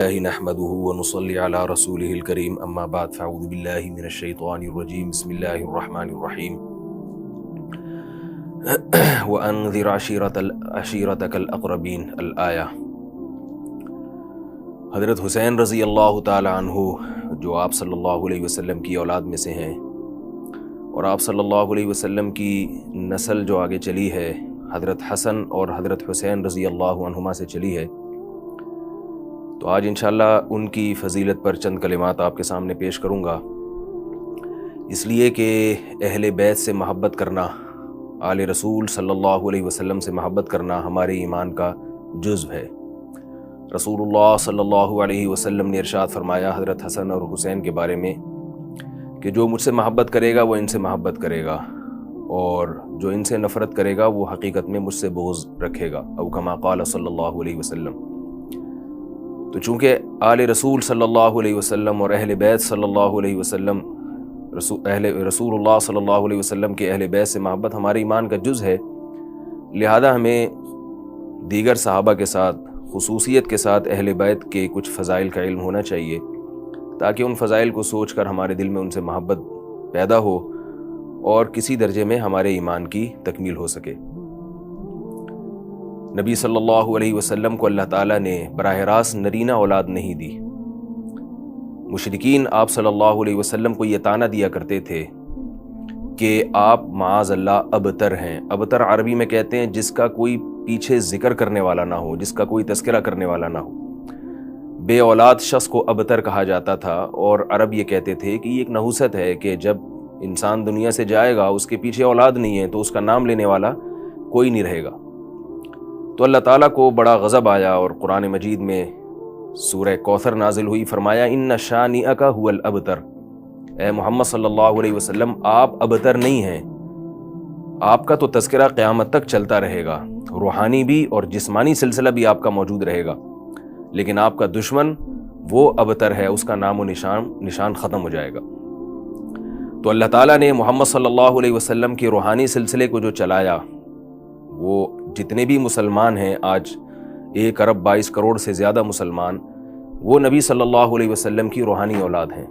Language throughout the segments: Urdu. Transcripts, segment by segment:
نحمده ونصلي على رسوله الكريم اما بعد فاعوذ بالله من الشيطان الرجيم بسم الله الرحمن الرحيم وانذر عشيرتك الاقربين الآيہ۔ حضرت حسین رضی اللہ تعالی عنہ جو آپ صلی اللہ علیہ وسلم کی اولاد میں سے ہیں اور آپ صلی اللہ علیہ وسلم کی نسل جو آگے چلی ہے حضرت حسن اور حضرت حسین رضی اللہ عنہما سے چلی ہے، تو آج انشاءاللہ ان کی فضیلت پر چند کلمات آپ کے سامنے پیش کروں گا، اس لیے کہ اہل بیت سے محبت کرنا، آل رسول صلی اللہ علیہ وسلم سے محبت کرنا ہمارے ایمان کا جزو ہے۔ رسول اللہ صلی اللہ علیہ وسلم نے ارشاد فرمایا حضرت حسن اور حسین کے بارے میں کہ جو مجھ سے محبت کرے گا وہ ان سے محبت کرے گا، اور جو ان سے نفرت کرے گا وہ حقیقت میں مجھ سے بغض رکھے گا، او کما قال صلی اللہ علیہ وسلم۔ تو چونکہ آل رسول صلی اللہ علیہ وسلم اور اہل بیت صلی اللہ علیہ وسلم رسول اللہ صلی اللہ علیہ وسلم کے اہل بیت سے محبت ہمارے ایمان کا جز ہے، لہذا ہمیں دیگر صحابہ کے ساتھ خصوصیت کے ساتھ اہل بیت کے کچھ فضائل کا علم ہونا چاہیے، تاکہ ان فضائل کو سوچ کر ہمارے دل میں ان سے محبت پیدا ہو اور کسی درجے میں ہمارے ایمان کی تکمیل ہو سکے۔ نبی صلی اللہ علیہ وسلم کو اللہ تعالیٰ نے براہ راست نرینہ اولاد نہیں دی۔ مشرکین آپ صلی اللہ علیہ وسلم کو یہ طعنہ دیا کرتے تھے کہ آپ معاذ اللہ ابتر ہیں۔ ابتر عربی میں کہتے ہیں جس کا کوئی پیچھے ذکر کرنے والا نہ ہو، جس کا کوئی تذکرہ کرنے والا نہ ہو۔ بے اولاد شخص کو ابتر کہا جاتا تھا، اور عرب یہ کہتے تھے کہ یہ ایک نحوست ہے کہ جب انسان دنیا سے جائے گا اس کے پیچھے اولاد نہیں ہے تو اس کا نام لینے والا کوئی نہیں رہے گا۔ تو اللہ تعالیٰ کو بڑا غضب آیا اور قرآن مجید میں سورہ کوثر نازل ہوئی، فرمایا ان شانئک ھو الابتر، اے محمد صلی اللہ علیہ وسلم آپ ابتر نہیں ہیں، آپ کا تو تذکرہ قیامت تک چلتا رہے گا، روحانی بھی اور جسمانی سلسلہ بھی آپ کا موجود رہے گا، لیکن آپ کا دشمن وہ ابتر ہے، اس کا نام و نشان ختم ہو جائے گا۔ تو اللہ تعالیٰ نے محمد صلی اللہ علیہ وسلم کے روحانی سلسلے کو جو چلایا، وہ جتنے بھی مسلمان ہیں آج 1 ارب 22 کروڑ سے زیادہ مسلمان، وہ نبی صلی اللہ علیہ وسلم کی روحانی اولاد ہیں،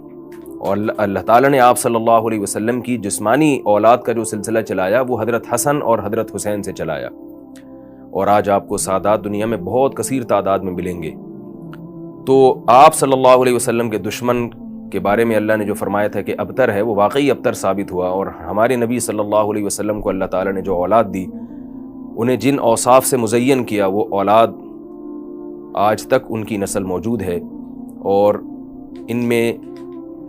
اور اللہ تعالیٰ نے آپ صلی اللہ علیہ وسلم کی جسمانی اولاد کا جو سلسلہ چلایا وہ حضرت حسن اور حضرت حسین سے چلایا، اور آج آپ کو سادات دنیا میں بہت کثیر تعداد میں ملیں گے۔ تو آپ صلی اللہ علیہ وسلم کے دشمن کے بارے میں اللہ نے جو فرمایا تھا کہ ابتر ہے، وہ واقعی ابتر ثابت ہوا، اور ہمارے نبی صلی اللہ علیہ وسلم کو اللہ تعالیٰ نے جو اولاد دی، انہیں جن اوصاف سے مزین کیا، وہ اولاد آج تک ان کی نسل موجود ہے، اور ان میں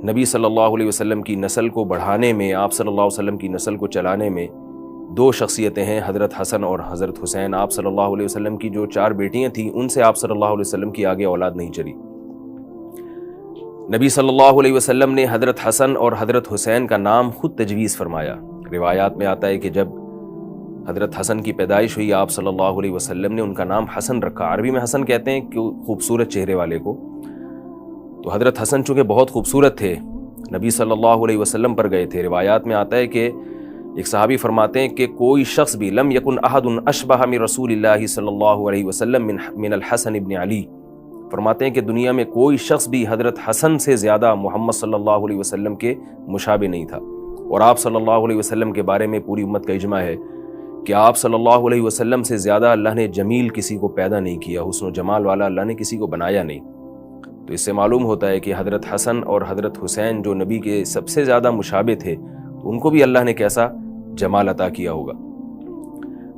نبی صلی اللہ علیہ وسلم کی نسل کو بڑھانے میں، آپ صلی اللہ علیہ وسلم کی نسل کو چلانے میں 2 شخصیتیں ہیں، حضرت حسن اور حضرت حسین۔ آپ صلی اللہ علیہ وسلم کی جو 4 بیٹیاں تھیں ان سے آپ صلی اللہ علیہ وسلم کی آگے اولاد نہیں چلی۔ نبی صلی اللہ علیہ وسلم نے حضرت حسن اور حضرت حسین کا نام خود تجویز فرمایا۔ روایات میں آتا ہے کہ جب حضرت حسن کی پیدائش ہوئی آپ صلی اللہ علیہ وسلم نے ان کا نام حسن رکھا۔ عربی میں حسن کہتے ہیں کہ خوبصورت چہرے والے کو، تو حضرت حسن چونکہ بہت خوبصورت تھے، نبی صلی اللہ علیہ وسلم پر گئے تھے۔ روایات میں آتا ہے کہ ایک صحابی فرماتے ہیں کہ کوئی شخص بھی لم یکن احد اشبہ من رسول اللہ صلی اللہ علیہ وسلم من الحسن ابن علی، فرماتے ہیں کہ دنیا میں کوئی شخص بھی حضرت حسن سے زیادہ محمد صلی اللہ علیہ وسلم کے مشابہ نہیں تھا، اور آپ صلی اللہ علیہ وسلم کے بارے میں پوری امت کا اجماع ہے کہ آپ صلی اللہ علیہ وسلم سے زیادہ اللہ نے جمیل کسی کو پیدا نہیں کیا، حسن و جمال والا اللہ نے کسی کو بنایا نہیں۔ تو اس سے معلوم ہوتا ہے کہ حضرت حسن اور حضرت حسین جو نبی کے سب سے زیادہ مشابہ تھے، تو ان کو بھی اللہ نے کیسا جمال عطا کیا ہوگا۔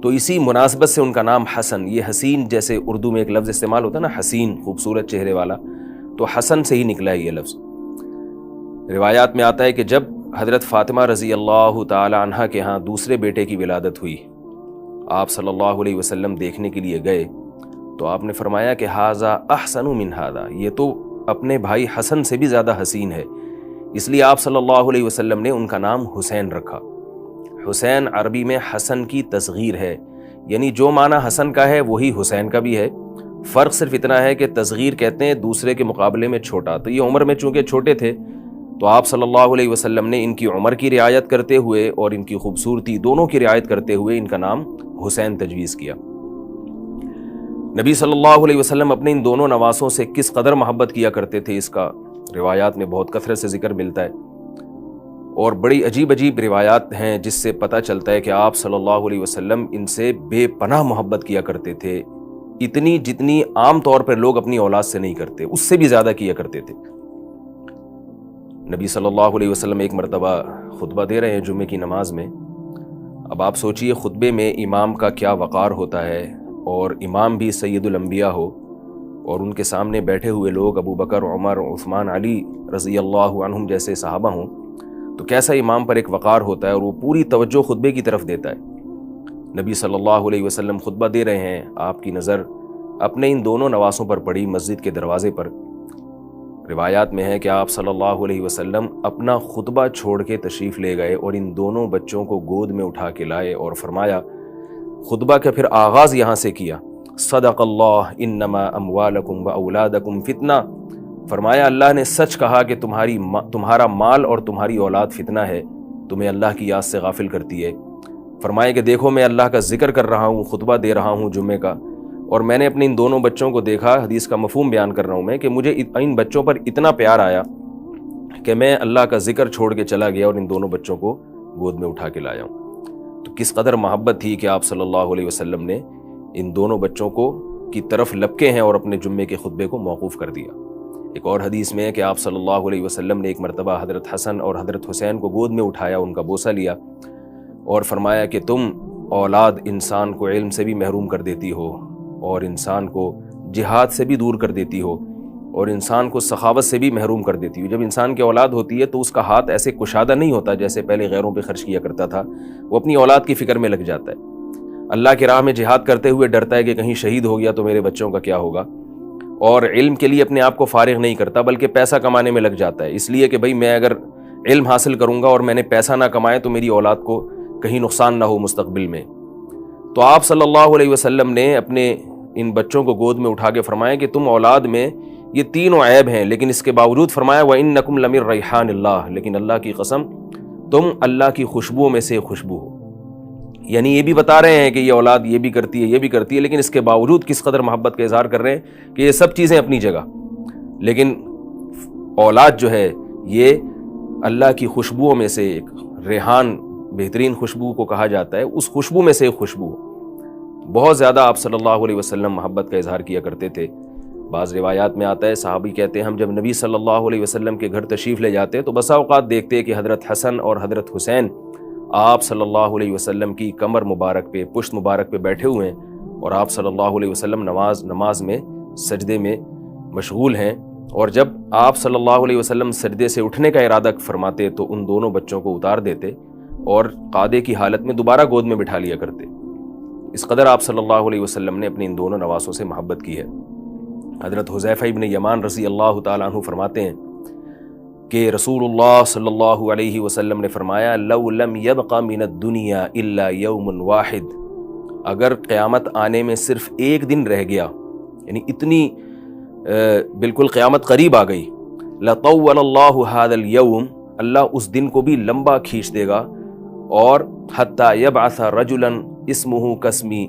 تو اسی مناسبت سے ان کا نام حسن، یہ حسین جیسے اردو میں ایک لفظ استعمال ہوتا ہے نا، حسین خوبصورت چہرے والا، تو حسن سے ہی نکلا ہے یہ لفظ۔ روایات میں آتا ہے کہ جب حضرت فاطمہ رضی اللہ تعالی عنہا کے ہاں دوسرے بیٹے کی ولادت ہوئی، آپ صلی اللہ علیہ وسلم دیکھنے کے لیے گئے، تو آپ نے فرمایا کہ ھذا احسن من ھذا، یہ تو اپنے بھائی حسن سے بھی زیادہ حسین ہے، اس لیے آپ صلی اللہ علیہ وسلم نے ان کا نام حسین رکھا۔ حسین عربی میں حسن کی تصغیر ہے، یعنی جو معنی حسن کا ہے وہی حسین کا بھی ہے، فرق صرف اتنا ہے کہ تصغیر کہتے ہیں دوسرے کے مقابلے میں چھوٹا، تو یہ عمر میں چونکہ چھوٹے تھے تو آپ صلی اللہ علیہ وسلم نے ان کی عمر کی رعایت کرتے ہوئے اور ان کی خوبصورتی دونوں کی رعایت کرتے ہوئے ان کا نام حسین تجویز کیا۔ نبی صلی اللہ علیہ وسلم اپنے ان دونوں نواسوں سے کس قدر محبت کیا کرتے تھے، اس کا روایات میں بہت کثرت سے ذکر ملتا ہے، اور بڑی عجیب عجیب روایات ہیں جس سے پتہ چلتا ہے کہ آپ صلی اللہ علیہ وسلم ان سے بے پناہ محبت کیا کرتے تھے، اتنی جتنی عام طور پر لوگ اپنی اولاد سے نہیں کرتے، اس سے بھی زیادہ کیا کرتے تھے۔ نبی صلی اللہ علیہ وسلم ایک مرتبہ خطبہ دے رہے ہیں جمعے کی نماز میں۔ اب آپ سوچئے خطبے میں امام کا کیا وقار ہوتا ہے، اور امام بھی سید الانبیاء ہو، اور ان کے سامنے بیٹھے ہوئے لوگ ابو بکر، عمر، عثمان، علی رضی اللہ عنہم جیسے صحابہ ہوں، تو کیسا امام پر ایک وقار ہوتا ہے، اور وہ پوری توجہ خطبے کی طرف دیتا ہے۔ نبی صلی اللہ علیہ وسلم خطبہ دے رہے ہیں، آپ کی نظر اپنے ان دونوں نواسوں پر پڑی مسجد کے دروازے پر۔ روایات میں ہے کہ آپ صلی اللہ علیہ وسلم اپنا خطبہ چھوڑ کے تشریف لے گئے اور ان دونوں بچوں کو گود میں اٹھا کے لائے اور فرمایا، خطبہ کا پھر آغاز یہاں سے کیا، صدق اللہ انما اموالکم و اولادکم فتنہ، فرمایا اللہ نے سچ کہا کہ تمہارا مال اور تمہاری اولاد فتنہ ہے، تمہیں اللہ کی یاد سے غافل کرتی ہے۔ فرمایا کہ دیکھو میں اللہ کا ذکر کر رہا ہوں، خطبہ دے رہا ہوں جمعے کا، اور میں نے اپنے ان دونوں بچوں کو دیکھا، حدیث کا مفہوم بیان کر رہا ہوں میں، کہ مجھے ان بچوں پر اتنا پیار آیا کہ میں اللہ کا ذکر چھوڑ کے چلا گیا اور ان دونوں بچوں کو گود میں اٹھا کے لایا ہوں۔ تو کس قدر محبت تھی کہ آپ صلی اللہ علیہ وسلم نے ان دونوں بچوں کو کی طرف لپکے ہیں اور اپنے جمعے کے خطبے کو موقوف کر دیا۔ ایک اور حدیث میں ہے کہ آپ صلی اللہ علیہ وسلم نے ایک مرتبہ حضرت حسن اور حضرت حسین کو گود میں اٹھایا، ان کا بوسہ لیا اور فرمایا کہ تم اولاد انسان کو علم سے بھی محروم کر دیتی ہو، اور انسان کو جہاد سے بھی دور کر دیتی ہو، اور انسان کو سخاوت سے بھی محروم کر دیتی ہو۔ جب انسان کی اولاد ہوتی ہے تو اس کا ہاتھ ایسے کشادہ نہیں ہوتا جیسے پہلے غیروں پہ خرچ کیا کرتا تھا، وہ اپنی اولاد کی فکر میں لگ جاتا ہے، اللہ کی راہ میں جہاد کرتے ہوئے ڈرتا ہے کہ کہیں شہید ہو گیا تو میرے بچوں کا کیا ہوگا، اور علم کے لیے اپنے آپ کو فارغ نہیں کرتا بلکہ پیسہ کمانے میں لگ جاتا ہے، اس لیے کہ بھئی میں اگر علم حاصل کروں گا اور میں نے پیسہ نہ کمائے تو میری اولاد کو کہیں نقصان نہ ہو مستقبل میں۔ تو آپ صلی اللہ علیہ وسلم نے اپنے ان بچوں کو گود میں اٹھا کے فرمایا کہ تم اولاد میں یہ تینوں عیب ہیں، لیکن اس کے باوجود فرمایا وَإِنَّكُمْ لَمِن رَيْحَانِ اللَّهِ، لیکن اللہ کی قسم تم اللہ کی خوشبوؤں میں سے خوشبو ہو۔ یعنی یہ بھی بتا رہے ہیں کہ یہ اولاد یہ بھی کرتی ہے، یہ بھی کرتی ہے، لیکن اس کے باوجود کس قدر محبت کا اظہار کر رہے ہیں کہ یہ سب چیزیں اپنی جگہ، لیکن اولاد جو ہے یہ اللہ کی خوشبوؤں میں سے ایک ریحان، بہترین خوشبو کو کہا جاتا ہے، اس خوشبو میں سے ایک خوشبو۔ بہت زیادہ آپ صلی اللہ علیہ وسلم محبت کا اظہار کیا کرتے تھے۔ بعض روایات میں آتا ہے، صحابی کہتے ہیں ہم جب نبی صلی اللہ علیہ وسلم کے گھر تشریف لے جاتے تو بسا اوقات دیکھتے کہ حضرت حسن اور حضرت حسین آپ صلی اللہ علیہ وسلم کی کمر مبارک پہ، پشت مبارک پہ بیٹھے ہوئے ہیں، اور آپ صلی اللہ علیہ وسلم نماز میں سجدے میں مشغول ہیں، اور جب آپ صلی اللہ علیہ وسلم سجدے سے اٹھنے کا ارادہ فرماتے تو ان دونوں بچوں کو اتار دیتے اور قادے کی حالت میں دوبارہ گود میں بٹھا لیا کرتے۔ اس قدر آپ صلی اللہ علیہ وسلم نے اپنے ان دونوں نواسوں سے محبت کی ہے۔ حضرت حذیفہ ابن یمان رضی اللہ تعالیٰ عنہ فرماتے ہیں کہ رسول اللہ صلی اللہ علیہ وسلم نے فرمایا لو لم یبق من الدنیا الا یوم واحد، اگر قیامت آنے میں صرف ایک دن رہ گیا، یعنی اتنی بالکل قیامت قریب آ گئی، لطول اللہ هذا اليوم، اللہ اس دن کو بھی لمبا کھینچ دے گا، اور حتی یبعث رجلا اسمہ کاسمی،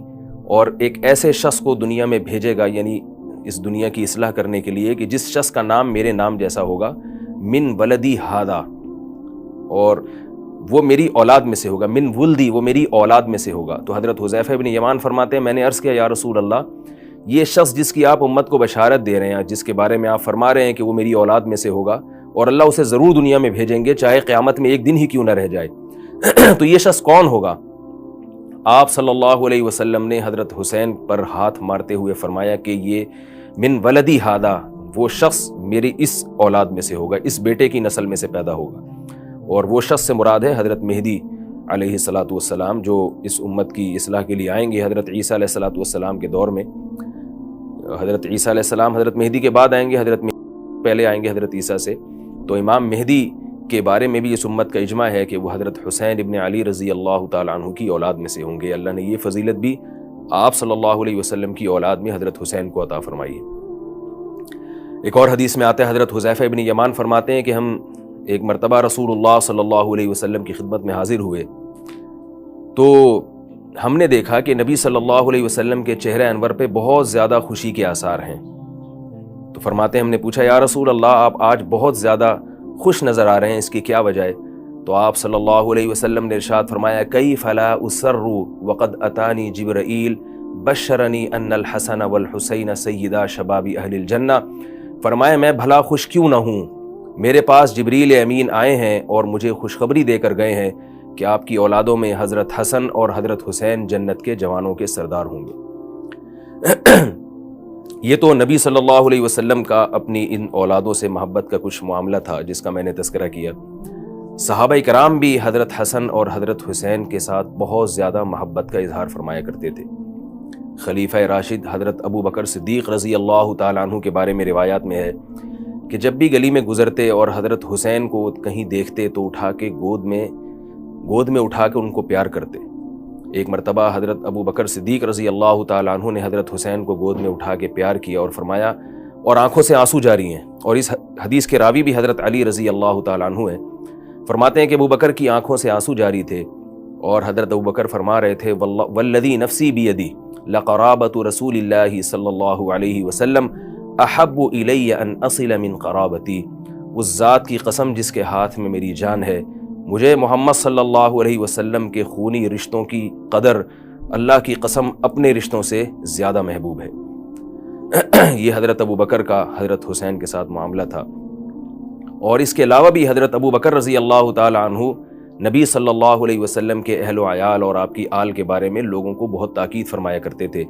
اور ایک ایسے شخص کو دنیا میں بھیجے گا، یعنی اس دنیا کی اصلاح کرنے کے لیے، کہ جس شخص کا نام میرے نام جیسا ہوگا، من ولدی ہادا، اور وہ میری اولاد میں سے ہوگا، من ولدی وہ میری اولاد میں سے ہوگا۔ تو حضرت حذیفہ ابن یمان فرماتے ہیں میں نے عرض کیا یا رسول اللہ، یہ شخص جس کی آپ امت کو بشارت دے رہے ہیں، جس کے بارے میں آپ فرما رہے ہیں کہ وہ میری اولاد میں سے ہوگا اور اللہ اسے ضرور دنیا میں بھیجیں گے چاہے قیامت میں ایک دن ہی کیوں نہ رہ جائے، تو یہ شخص کون ہوگا؟ آپ صلی اللہ علیہ وسلم نے حضرت حسین پر ہاتھ مارتے ہوئے فرمایا کہ یہ من ولدی ہادا، وہ شخص میری اس اولاد میں سے ہوگا، اس بیٹے کی نسل میں سے پیدا ہوگا، اور وہ شخص سے مراد ہے حضرت مہدی علیہ الصلاۃ والسلام، جو اس امت کی اصلاح کے لیے آئیں گے حضرت عیسیٰ علیہ الصلاۃ والسلام کے دور میں۔ حضرت عیسیٰ علیہ السلام حضرت مہدی کے بعد آئیں گے، حضرت مہدی پہلے آئیں گے حضرت عیسیٰ سے، تو امام مہدی کے بارے میں بھی اس امت کا اجماع ہے کہ وہ حضرت حسین ابن علی رضی اللہ تعالیٰ عنہ کی اولاد میں سے ہوں گے۔ اللہ نے یہ فضیلت بھی آپ صلی اللہ علیہ وسلم کی اولاد میں حضرت حسین کو عطا فرمائی ہے۔ ایک اور حدیث میں آتا ہے حضرت حذیفہ ابن یمان فرماتے ہیں کہ ہم ایک مرتبہ رسول اللہ صلی اللہ علیہ وسلم کی خدمت میں حاضر ہوئے، تو ہم نے دیکھا کہ نبی صلی اللہ علیہ وسلم کے چہرے انور پہ بہت زیادہ خوشی کے آثار ہیں. تو فرماتے ہیں ہم نے پوچھا یا رسول اللہ آپ آج بہت زیادہ خوش نظر آ رہے ہیں, اس کی کیا وجہ ہے؟ تو آپ صلی اللہ علیہ وسلم نے ارشاد فرمایا کیف لا اسر وقد اتانی جبرائیل بشرنی ان الحسن والحسین سیدا شباب اہل الجنہ. فرمایا میں بھلا خوش کیوں نہ ہوں, میرے پاس جبریل امین آئے ہیں اور مجھے خوشخبری دے کر گئے ہیں کہ آپ کی اولادوں میں حضرت حسن اور حضرت حسین جنت کے جوانوں کے سردار ہوں گے. یہ تو نبی صلی اللہ علیہ وسلم کا اپنی ان اولادوں سے محبت کا کچھ معاملہ تھا جس کا میں نے تذکرہ کیا. صحابہ کرام بھی حضرت حسن اور حضرت حسین کے ساتھ بہت زیادہ محبت کا اظہار فرمایا کرتے تھے. خلیفہ راشد حضرت ابو بکر صدیق رضی اللہ تعالیٰ عنہ کے بارے میں روایات میں ہے کہ جب بھی گلی میں گزرتے اور حضرت حسین کو کہیں دیکھتے تو اٹھا کے گود میں اٹھا کے ان کو پیار کرتے. ایک مرتبہ حضرت ابو بکر صدیق رضی اللہ تعالیٰ عنہ نے حضرت حسین کو گود میں اٹھا کے پیار کیا اور فرمایا, اور آنکھوں سے آنسو جاری ہیں, اور اس حدیث کے راوی بھی حضرت علی رضی اللہ تعالیٰ عنہ ہیں. فرماتے ہیں کہ ابو بکر کی آنکھوں سے آنسو جاری تھے اور حضرت ابو بکر فرما رہے تھے والذی نفسی بیدی لقرابۃ رسول اللہ صلی اللہ علیہ وسلم احب الی ان اصل من قرابتی. اس ذات کی قسم جس کے ہاتھ میں میری جان ہے, مجھے محمد صلی اللہ علیہ وسلم کے خونی رشتوں کی قدر اللہ کی قسم اپنے رشتوں سے زیادہ محبوب ہے. یہ حضرت ابو بکر کا حضرت حسین کے ساتھ معاملہ تھا. اور اس کے علاوہ بھی حضرت ابو بکر رضی اللہ تعالی عنہ نبی صلی اللہ علیہ وسلم کے اہل و عیال اور آپ کی آل کے بارے میں لوگوں کو بہت تاکید فرمایا کرتے تھے.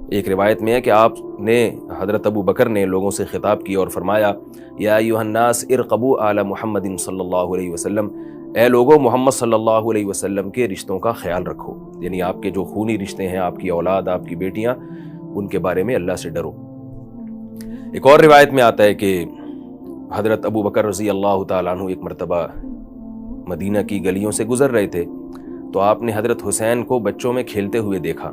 ایک روایت میں ہے کہ آپ نے حضرت ابو بکر نے لوگوں سے خطاب کیا اور فرمایا یا ایھا الناس ارقبوا آل محمد صلی اللہ علیہ وسلم, اے لوگوں محمد صلی اللہ علیہ وسلم کے رشتوں کا خیال رکھو, یعنی آپ کے جو خونی رشتے ہیں, آپ کی اولاد, آپ کی بیٹیاں, ان کے بارے میں اللہ سے ڈرو. ایک اور روایت میں آتا ہے کہ حضرت ابو بکر رضی اللہ تعالیٰ عنہ ایک مرتبہ مدینہ کی گلیوں سے گزر رہے تھے تو آپ نے حضرت حسین کو بچوں میں کھیلتے ہوئے دیکھا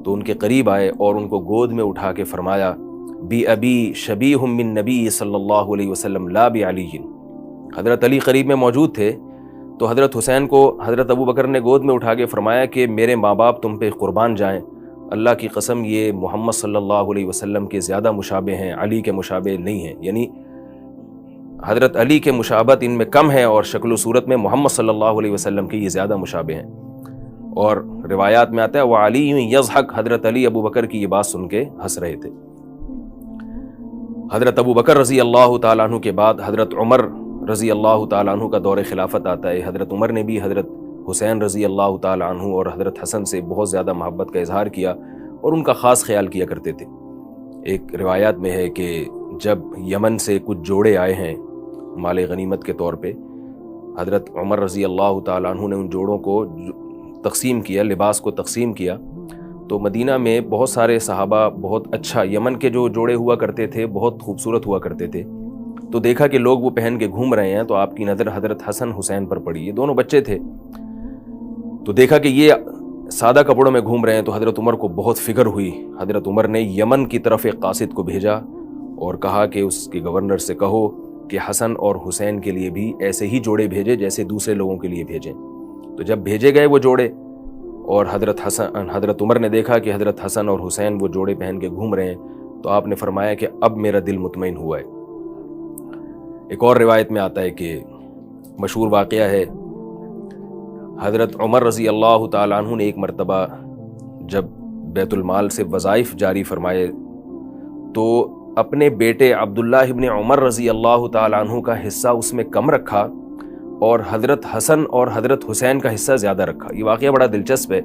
تو ان کے قریب آئے اور ان کو گود میں اٹھا کے فرمایا بی ابی شبیہ من نبی صلی اللہ علیہ وسلم لا بی علی. حضرت علی قریب میں موجود تھے تو حضرت حسین کو حضرت ابو بکر نے گود میں اٹھا کے فرمایا کہ میرے ماں باپ تم پہ قربان جائیں, اللہ کی قسم یہ محمد صلی اللہ علیہ وسلم کے زیادہ مشابہ ہیں, علی کے مشابہ نہیں ہیں. یعنی حضرت علی کے مشابہت ان میں کم ہے اور شکل و صورت میں محمد صلی اللہ علیہ وسلم کے یہ زیادہ مشابہ ہیں. اور روایات میں آتا ہے وعلی یضحک, حضرت علی ابو بکر کی یہ بات سن کے ہنس رہے تھے. حضرت ابو بکر رضی اللہ تعالیٰ عنہ کے بعد حضرت عمر رضی اللہ تعالیٰ عنہ کا دور خلافت آتا ہے. حضرت عمر نے بھی حضرت حسین رضی اللہ تعالیٰ عنہ اور حضرت حسن سے بہت زیادہ محبت کا اظہار کیا اور ان کا خاص خیال کیا کرتے تھے. ایک روایات میں ہے کہ جب یمن سے کچھ جوڑے آئے ہیں مال غنیمت کے طور پہ, حضرت عمر رضی اللہ تعالیٰ عنہ نے ان جوڑوں کو تقسیم کیا, لباس کو تقسیم کیا, تو مدینہ میں بہت سارے صحابہ بہت اچھا, یمن کے جو جوڑے ہوا کرتے تھے بہت خوبصورت ہوا کرتے تھے, تو دیکھا کہ لوگ وہ پہن کے گھوم رہے ہیں تو آپ کی نظر حضرت حسن حسین پر پڑی. یہ دونوں بچے تھے تو دیکھا کہ یہ سادہ کپڑوں میں گھوم رہے ہیں تو حضرت عمر کو بہت فکر ہوئی. حضرت عمر نے یمن کی طرف ایک قاصد کو بھیجا اور کہا کہ اس کے گورنر سے کہو کہ حسن اور حسین کے لیے بھی ایسے ہی جوڑے بھیجے جیسے دوسرے لوگوں کے لیے بھیجیں. تو جب بھیجے گئے وہ جوڑے اور حضرت عمر نے دیکھا کہ حضرت حسن اور حسین وہ جوڑے پہن کے گھوم رہے ہیں تو آپ نے فرمایا کہ اب میرا دل مطمئن ہوا ہے. ایک اور روایت میں آتا ہے کہ مشہور واقعہ ہے, حضرت عمر رضی اللہ تعالیٰ عنہ نے ایک مرتبہ جب بیت المال سے وظائف جاری فرمائے تو اپنے بیٹے عبداللہ ابن عمر رضی اللہ تعالیٰ عنہ کا حصہ اس میں کم رکھا اور حضرت حسن اور حضرت حسین کا حصہ زیادہ رکھا. یہ واقعہ بڑا دلچسپ ہے.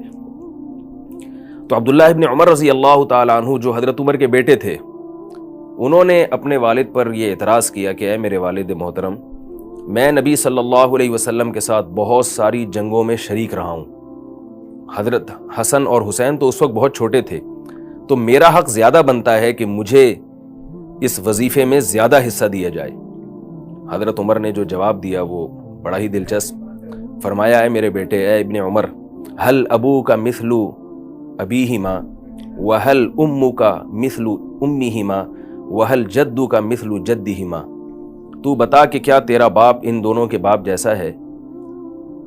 تو عبداللہ ابن عمر رضی اللہ تعالیٰ عنہ جو حضرت عمر کے بیٹے تھے, انہوں نے اپنے والد پر یہ اعتراض کیا کہ اے میرے والد محترم, میں نبی صلی اللہ علیہ وسلم کے ساتھ بہت ساری جنگوں میں شریک رہا ہوں. حضرت حسن اور حسین تو اس وقت بہت چھوٹے تھے, تو میرا حق زیادہ بنتا ہے کہ مجھے اس وظیفے میں زیادہ حصہ دیا جائے. حضرت عمر نے جو جواب دیا وہ بڑا ہی دلچسپ. فرمایا اے میرے بیٹے, اے ابن عمر, ہل ابو کا مثل ابیہما وہل امو کا مثل امیہما وہل جدو کا مثل جدہما. تو بتا کہ کیا تیرا باپ ان دونوں کے باپ جیسا ہے؟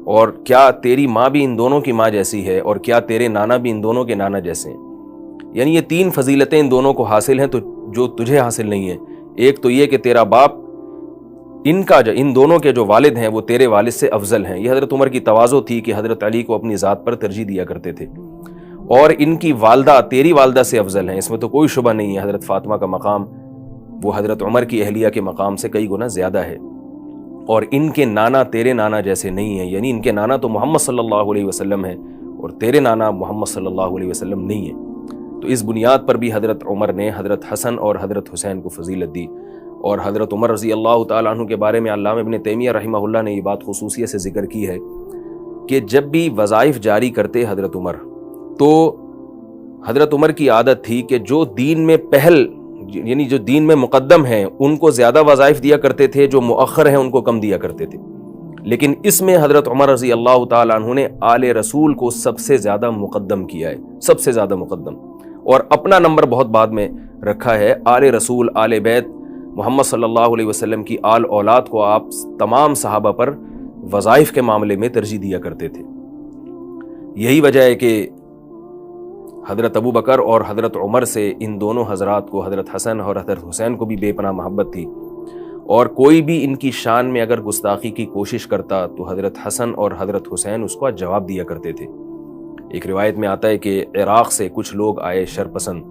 اور کیا تیری ماں بھی ان دونوں کی ماں جیسی ہے، اور کیا تیرے نانا بھی ان دونوں کے نانا جیسے ہیں؟ یعنی یہ 3 فضیلتیں ان دونوں کو حاصل ہیں تو جو تجھے حاصل نہیں ہیں۔ ایک تو یہ کہ تیرا باپ، ان دونوں کے جو والد ہیں وہ تیرے والد سے افضل ہیں۔ یہ حضرت عمر کی تواضع تھی کہ حضرت علی کو اپنی ذات پر ترجیح دیا کرتے تھے۔ اور ان کی والدہ تیری والدہ سے افضل ہیں، اس میں تو کوئی شبہ نہیں ہے۔ حضرت فاطمہ کا مقام وہ حضرت عمر کی اہلیہ کے مقام سے کئی گنا زیادہ ہے۔ اور ان کے نانا تیرے نانا جیسے نہیں ہیں، یعنی ان کے نانا تو محمد صلی اللہ علیہ وسلم ہیں اور تیرے نانا محمد صلی اللہ علیہ وسلم نہیں ہیں۔ تو اس بنیاد پر بھی حضرت عمر نے حضرت حسن اور حضرت حسین کو فضیلت دی۔ اور حضرت عمر رضی اللہ تعالیٰ عنہ کے بارے میں علامہ ابن تیمیہ رحمہ اللہ نے یہ بات خصوصیت سے ذکر کی ہے کہ جب بھی وظائف جاری کرتے حضرت عمر، تو حضرت عمر کی عادت تھی کہ جو دین میں پہل، یعنی جو دین میں مقدم ہیں ان کو زیادہ وظائف دیا کرتے تھے، جو مؤخر ہیں ان کو کم دیا کرتے تھے۔ لیکن اس میں حضرت عمر رضی اللہ تعالیٰ عنہ نے آل رسول کو سب سے زیادہ مقدم کیا ہے، سب سے زیادہ مقدم، اور اپنا نمبر بہت بعد میں رکھا ہے۔ آل رسول، آل بیت محمد صلی اللہ علیہ وسلم کی آل اولاد کو آپ تمام صحابہ پر وظائف کے معاملے میں ترجیح دیا کرتے تھے۔ یہی وجہ ہے کہ حضرت ابو بکر اور حضرت عمر سے ان دونوں حضرات کو، حضرت حسن اور حضرت حسین کو بھی بے پناہ محبت تھی، اور کوئی بھی ان کی شان میں اگر گستاخی کی کوشش کرتا تو حضرت حسن اور حضرت حسین اس کو جواب دیا کرتے تھے۔ ایک روایت میں آتا ہے کہ عراق سے کچھ لوگ آئے شرپسند،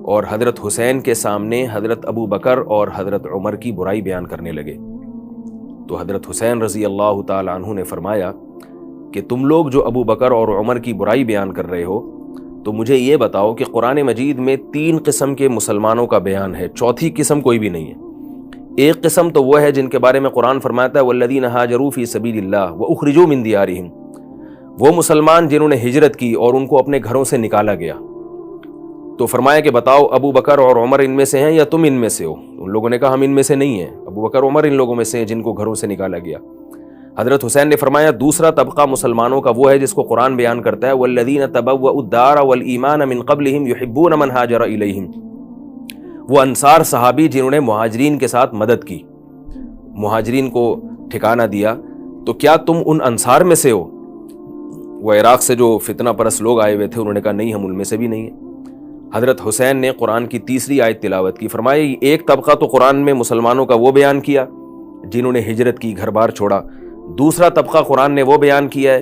اور حضرت حسین کے سامنے حضرت ابو بکر اور حضرت عمر کی برائی بیان کرنے لگے۔ تو حضرت حسین رضی اللہ تعالی عنہ نے فرمایا کہ تم لوگ جو ابو بکر اور عمر کی برائی بیان کر رہے ہو، تو مجھے یہ بتاؤ کہ قرآن مجید میں 3 قسم کے مسلمانوں کا بیان ہے، چوتھی قسم کوئی بھی نہیں ہے۔ ایک قسم تو وہ ہے جن کے بارے میں قرآن فرماتا ہے والذین ہاجروا فی سبیل اللہ واخرجوا من دیارہم، وہ مسلمان جنہوں نے ہجرت کی اور ان کو اپنے گھروں سے نکالا گیا۔ تو فرمایا کہ بتاؤ ابو بکر اور عمر ان میں سے ہیں یا تم ان میں سے ہو؟ ان لوگوں نے کہا ہم ان میں سے نہیں ہیں، ابو بکر عمر ان لوگوں میں سے ہیں جن کو گھروں سے نکالا گیا۔ حضرت حسین نے فرمایا دوسرا طبقہ مسلمانوں کا وہ ہے جس کو قرآن بیان کرتا ہے والذین تبوؤا الدار والایمان من قبلہم یحبون من ہاجر الیہم، وہ انصار صحابی جنہوں نے مہاجرین کے ساتھ مدد کی، مہاجرین کو ٹھکانہ دیا۔ تو کیا تم ان انصار میں سے ہو؟ وہ عراق سے جو فتنہ پرست لوگ آئے ہوئے تھے انہوں نے کہا نہیں، ہم ان میں سے بھی نہیں ہیں۔ حضرت حسین نے قرآن کی تیسری آیت تلاوت کی، فرمایا ایک طبقہ تو قرآن میں مسلمانوں کا وہ بیان کیا جنہوں نے ہجرت کی، گھر بار چھوڑا، دوسرا طبقہ قرآن نے وہ بیان کیا ہے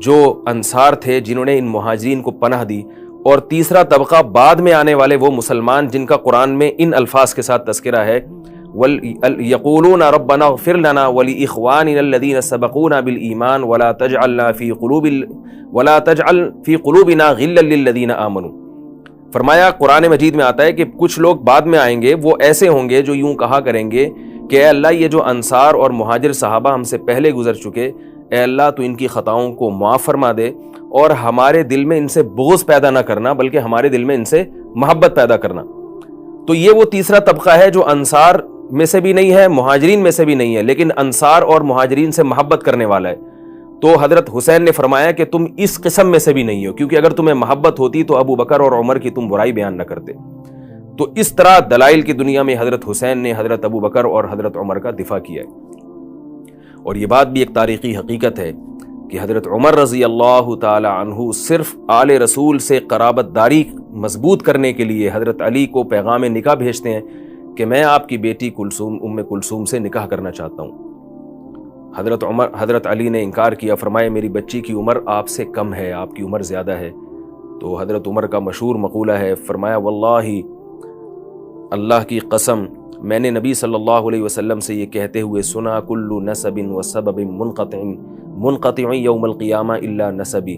جو انصار تھے جنہوں نے ان مہاجرین کو پناہ دی، اور تیسرا طبقہ بعد میں آنے والے وہ مسلمان جن کا قرآن میں ان الفاظ کے ساتھ تذکرہ ہے یقولون ربنا اغفر لنا ولاخواننا الذین سبقونا بالایمان ولا تجعل فی قلوبنا غلا للذین آمنوا۔ فرمایا قرآن مجید میں آتا ہے کہ کچھ لوگ بعد میں آئیں گے، وہ ایسے ہوں گے جو یوں کہا کریں گے کہ اے اللہ یہ جو انصار اور مہاجر صحابہ ہم سے پہلے گزر چکے، اے اللہ تو ان کی خطاؤں کو معاف فرما دے، اور ہمارے دل میں ان سے بغض پیدا نہ کرنا بلکہ ہمارے دل میں ان سے محبت پیدا کرنا۔ تو یہ وہ تیسرا طبقہ ہے جو انصار میں سے بھی نہیں ہے، مہاجرین میں سے بھی نہیں ہے، لیکن انصار اور مہاجرین سے محبت کرنے والا ہے۔ تو حضرت حسین نے فرمایا کہ تم اس قسم میں سے بھی نہیں ہو، کیونکہ اگر تمہیں محبت ہوتی تو ابو بکر اور عمر کی تم برائی بیان نہ کرتے۔ تو اس طرح دلائل کی دنیا میں حضرت حسین نے حضرت ابو بکر اور حضرت عمر کا دفاع کیا ہے۔ اور یہ بات بھی ایک تاریخی حقیقت ہے کہ حضرت عمر رضی اللہ تعالی عنہ صرف آل رسول سے قرابت داری مضبوط کرنے کے لیے حضرت علی کو پیغام نکاح بھیجتے ہیں کہ میں آپ کی بیٹی ام کلثوم سے نکاح کرنا چاہتا ہوں۔ حضرت علی نے انکار کیا، فرمایا میری بچی کی عمر آپ سے کم ہے، آپ کی عمر زیادہ ہے۔ تو حضرت عمر کا مشہور مقولہ ہے، فرمایا واللہ، اللہ کی قسم، میں نے نبی صلی اللہ علیہ وسلم سے یہ کہتے ہوئے سنا کل نسب و سبب منقطع یوم القیامہ الا نسبی،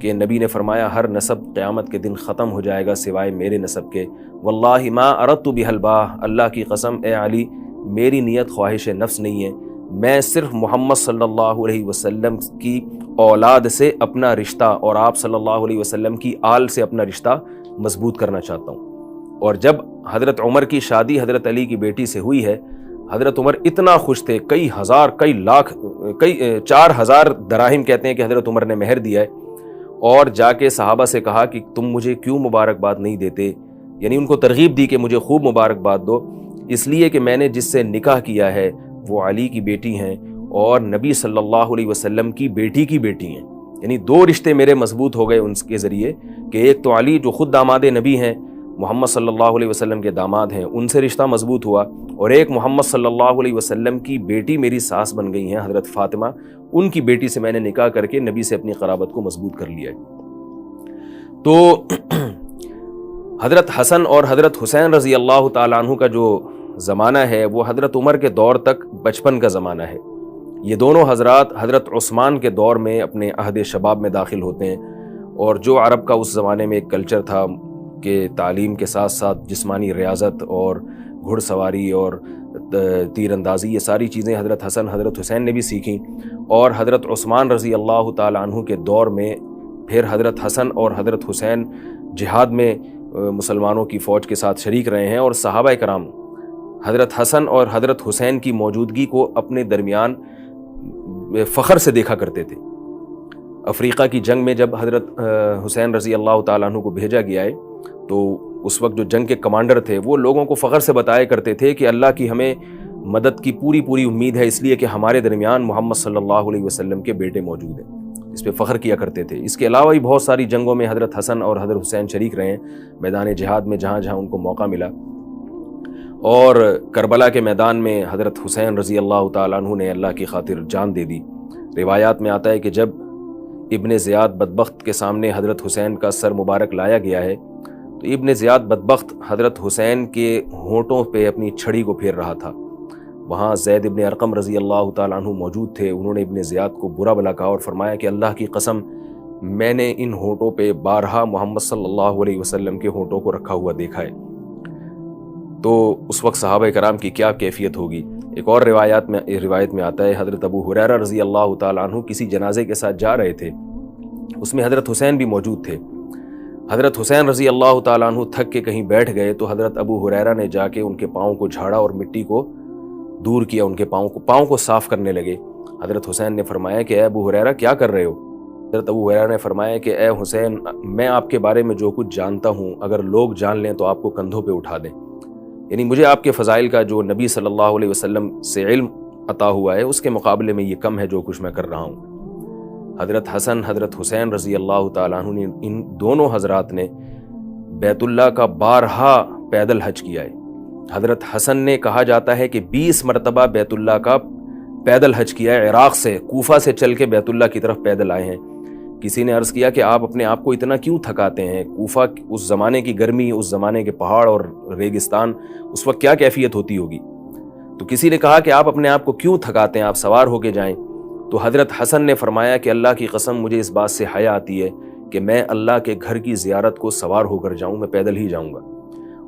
کہ نبی نے فرمایا ہر نسب قیامت کے دن ختم ہو جائے گا سوائے میرے نسب کے۔ واللہ ما اردت بہ الباہ، اللہ کی قسم اے علی میری نیت خواہش نفس نہیں ہے، میں صرف محمد صلی اللہ علیہ وسلم کی اولاد سے اپنا رشتہ اور آپ صلی اللہ علیہ وسلم کی آل سے اپنا رشتہ مضبوط کرنا چاہتا ہوں۔ اور جب حضرت عمر کی شادی حضرت علی کی بیٹی سے ہوئی ہے، حضرت عمر اتنا خوش تھے، کئی ہزار، کئی لاکھ، 4000 دراہم کہتے ہیں کہ حضرت عمر نے مہر دیا ہے، اور جا کے صحابہ سے کہا کہ تم مجھے کیوں مبارکباد نہیں دیتے، یعنی ان کو ترغیب دی کہ مجھے خوب مبارکباد دو، اس لیے کہ میں نے جس سے نکاح کیا ہے وہ علی کی بیٹی ہیں، اور نبی صلی اللہ علیہ وسلم کی بیٹی ہیں، یعنی دو رشتے میرے مضبوط ہو گئے ان کے ذریعے، کہ ایک تو علی جو خود داماد نبی ہیں، محمد صلی اللہ علیہ وسلم کے داماد ہیں، ان سے رشتہ مضبوط ہوا، اور ایک محمد صلی اللہ علیہ وسلم کی بیٹی میری ساس بن گئی ہیں حضرت فاطمہ، ان کی بیٹی سے میں نے نکاح کر کے نبی سے اپنی قرابت کو مضبوط کر لیا ہے۔ تو حضرت حسن اور حضرت حسین رضی اللہ تعالیٰ عنہ کا جو زمانہ ہے وہ حضرت عمر کے دور تک بچپن کا زمانہ ہے۔ یہ دونوں حضرات حضرت عثمان کے دور میں اپنے عہد شباب میں داخل ہوتے ہیں، اور جو عرب کا اس زمانے میں ایک کلچر تھا کہ تعلیم کے ساتھ ساتھ جسمانی ریاضت اور گھڑ سواری اور تیر اندازی، یہ ساری چیزیں حضرت حسن حضرت حسین نے بھی سیکھیں، اور حضرت عثمان رضی اللہ تعالیٰ عنہ کے دور میں پھر حضرت حسن اور حضرت حسین جہاد میں مسلمانوں کی فوج کے ساتھ شریک رہے ہیں، اور صحابہ کرام حضرت حسن اور حضرت حسین کی موجودگی کو اپنے درمیان فخر سے دیکھا کرتے تھے۔ افریقہ کی جنگ میں جب حضرت حسین رضی اللہ تعالیٰ عنہ کو بھیجا گیا ہے تو اس وقت جو جنگ کے کمانڈر تھے وہ لوگوں کو فخر سے بتایا کرتے تھے کہ اللہ کی ہمیں مدد کی پوری امید ہے، اس لیے کہ ہمارے درمیان محمد صلی اللہ علیہ وسلم کے بیٹے موجود ہیں، اس پہ فخر کیا کرتے تھے۔ اس کے علاوہ بھی بہت ساری جنگوں میں حضرت حسن اور حضرت حسین شریک رہے ہیں، میدان جہاد میں جہاں جہاں ان کو موقع ملا، اور کربلا کے میدان میں حضرت حسین رضی اللہ تعالیٰ عنہ نے اللہ کی خاطر جان دے دی۔ روایات میں آتا ہے کہ جب ابن زیاد بدبخت کے سامنے حضرت حسین کا سر مبارک لایا گیا ہے تو ابن زیاد بدبخت حضرت حسین کے ہونٹوں پہ اپنی چھڑی کو پھیر رہا تھا۔ وہاں زید ابن ارقم رضی اللہ تعالیٰ عنہ موجود تھے، انہوں نے ابن زیاد کو برا بھلا کہا اور فرمایا کہ اللہ کی قسم میں نے ان ہونٹوں پہ بارہا محمد صلی اللہ علیہ وسلم کے ہونٹوں کو رکھا ہوا دیکھا ہے۔ تو اس وقت صحابہ کرام کی کیا کیفیت ہوگی۔ ایک اور روایت میں آتا ہے حضرت ابو ہریرہ رضی اللہ تعالیٰ عنہ کسی جنازے کے ساتھ جا رہے تھے، اس میں حضرت حسین بھی موجود تھے۔ حضرت حسین رضی اللہ تعالیٰ عنہ تھک کے کہیں بیٹھ گئے تو حضرت ابو ہریرہ نے جا کے ان کے پاؤں کو جھاڑا اور مٹی کو دور کیا، ان کے پاؤں کو صاف کرنے لگے۔ حضرت حسین نے فرمایا کہ اے ابو ہریرہ کیا کر رہے ہو؟ حضرت ابو ہریرہ نے فرمایا کہ اے حسین، میں آپ کے بارے میں جو کچھ جانتا ہوں اگر لوگ جان لیں تو آپ کو کندھوں پہ اٹھا دیں، یعنی مجھے آپ کے فضائل کا جو نبی صلی اللہ علیہ وسلم سے علم عطا ہوا ہے اس کے مقابلے میں یہ کم ہے جو کچھ میں کر رہا ہوں۔ حضرت حسن حضرت حسین رضی اللہ تعالیٰ عنہ نے، ان دونوں حضرات نے بیت اللہ کا بارہا پیدل حج کیا ہے۔ حضرت حسن نے کہا جاتا ہے کہ 20 مرتبہ بیت اللہ کا پیدل حج کیا ہے، عراق سے کوفہ سے چل کے بیت اللہ کی طرف پیدل آئے ہیں۔ کسی نے عرض کیا کہ آپ اپنے آپ کو اتنا کیوں تھکاتے ہیں؟ کوفہ اس زمانے کی گرمی، اس زمانے کے پہاڑ اور ریگستان، اس وقت کیا کیفیت ہوتی ہوگی؟ تو کسی نے کہا کہ آپ اپنے آپ کو کیوں تھکاتے ہیں، آپ سوار ہو کے جائیں۔ تو حضرت حسن نے فرمایا کہ اللہ کی قسم مجھے اس بات سے حیا آتی ہے کہ میں اللہ کے گھر کی زیارت کو سوار ہو کر جاؤں، میں پیدل ہی جاؤں گا۔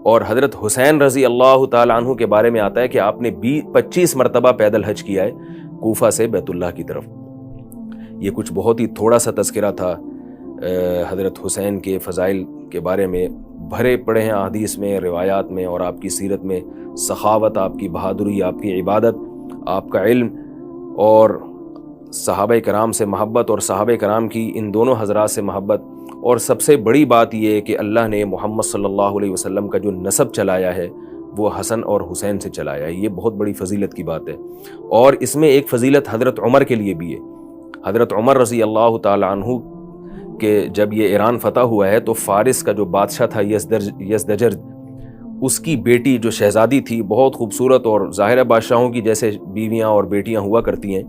اور حضرت حسین رضی اللہ تعالیٰ عنہ کے بارے میں آتا ہے کہ آپ نے 25 مرتبہ پیدل حج کیا ہے کوفہ سے بیت اللہ کی طرف۔ یہ کچھ بہت ہی تھوڑا سا تذکرہ تھا حضرت حسین کے فضائل کے بارے میں، بھرے پڑے ہیں احادیث میں، روایات میں، اور آپ کی سیرت میں سخاوت، آپ کی بہادری، آپ کی عبادت، آپ کا علم، اور صحابہ کرام سے محبت، اور صحابہ کرام کی ان دونوں حضرات سے محبت، اور سب سے بڑی بات یہ ہے کہ اللہ نے محمد صلی اللہ علیہ وسلم کا جو نسب چلایا ہے وہ حسن اور حسین سے چلایا ہے۔ یہ بہت بڑی فضیلت کی بات ہے، اور اس میں ایک فضیلت حضرت عمر کے لیے بھی ہے۔ حضرت عمر رضی اللہ تعالیٰ عنہ کہ جب یہ ایران فتح ہوا ہے تو فارس کا جو بادشاہ تھا یزدجر، اس کی بیٹی جو شہزادی تھی، بہت خوبصورت، اور ظاہر بادشاہوں کی جیسے بیویاں اور بیٹیاں ہوا کرتی ہیں،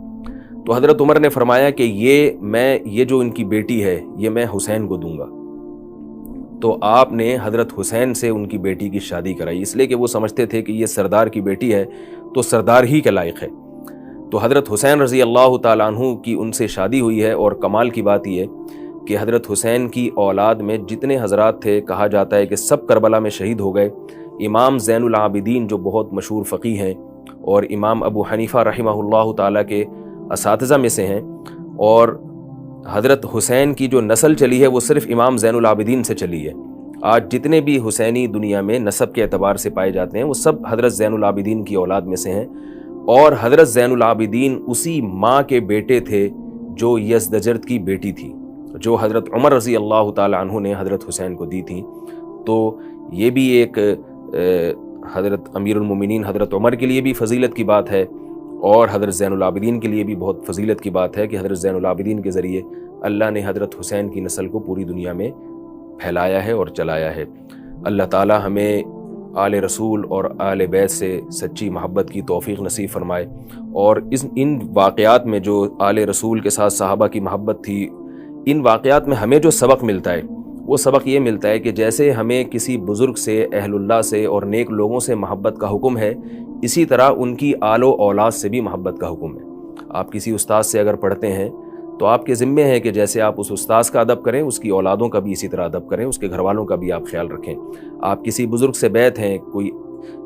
تو حضرت عمر نے فرمایا کہ یہ جو ان کی بیٹی ہے یہ میں حسین کو دوں گا۔ تو آپ نے حضرت حسین سے ان کی بیٹی کی شادی کرائی، اس لیے کہ وہ سمجھتے تھے کہ یہ سردار کی بیٹی ہے تو سردار ہی کے لائق ہے۔ تو حضرت حسین رضی اللہ تعالیٰ عنہ کی ان سے شادی ہوئی ہے، اور کمال کی بات یہ ہے کہ حضرت حسین کی اولاد میں جتنے حضرات تھے کہا جاتا ہے کہ سب کربلا میں شہید ہو گئے۔ امام زین العابدین جو بہت مشہور فقیہ ہیں اور امام ابو حنیفہ رحمہ اللہ تعالیٰ کے اساتذہ میں سے ہیں، اور حضرت حسین کی جو نسل چلی ہے وہ صرف امام زین العابدین سے چلی ہے۔ آج جتنے بھی حسینی دنیا میں نسب کے اعتبار سے پائے جاتے ہیں وہ سب حضرت زین العابدین کی اولاد میں سے ہیں، اور حضرت زین العابدین اسی ماں کے بیٹے تھے جو یزدجر کی بیٹی تھی، جو حضرت عمر رضی اللہ تعالیٰ عنہ نے حضرت حسین کو دی تھی۔ تو یہ بھی ایک حضرت امیر المومنین حضرت عمر کے لیے بھی فضیلت کی بات ہے، اور حضرت زین العابدین کے لیے بھی بہت فضیلت کی بات ہے کہ حضرت زین العابدین کے ذریعے اللہ نے حضرت حسین کی نسل کو پوری دنیا میں پھیلایا ہے اور چلایا ہے۔ اللہ تعالی ہمیں آل رسول اور آل بیت سے سچی محبت کی توفیق نصیب فرمائے، اور ان واقعات میں جو آل رسول کے ساتھ صحابہ کی محبت تھی، ان واقعات میں ہمیں جو سبق ملتا ہے وہ سبق یہ ملتا ہے کہ جیسے ہمیں کسی بزرگ سے، اہل اللہ سے اور نیک لوگوں سے محبت کا حکم ہے، اسی طرح ان کی آل و اولاد سے بھی محبت کا حکم ہے۔ آپ کسی استاد سے اگر پڑھتے ہیں تو آپ کے ذمے ہے کہ جیسے آپ اس استاذ کا ادب کریں، اس کی اولادوں کا بھی اسی طرح ادب کریں، اس کے گھر والوں کا بھی آپ خیال رکھیں۔ آپ کسی بزرگ سے بیعت ہیں، کوئی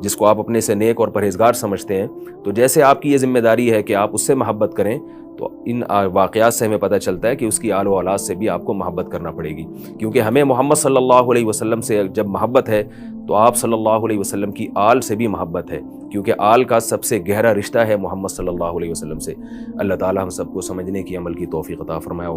جس کو آپ اپنے سے نیک اور پرہیزگار سمجھتے ہیں، تو جیسے آپ کی یہ ذمہ داری ہے کہ آپ اس سے محبت کریں، تو ان واقعات سے ہمیں پتہ چلتا ہے کہ اس کی آل و اولاد سے بھی آپ کو محبت کرنا پڑے گی، کیونکہ ہمیں محمد صلی اللہ علیہ وسلم سے جب محبت ہے تو آپ صلی اللہ علیہ وسلم کی آل سے بھی محبت ہے، کیونکہ آل کا سب سے گہرا رشتہ ہے محمد صلی اللہ علیہ وسلم سے۔ اللہ تعالی ہم سب کو سمجھنے کی، عمل کی توفیق عطا فرمائے۔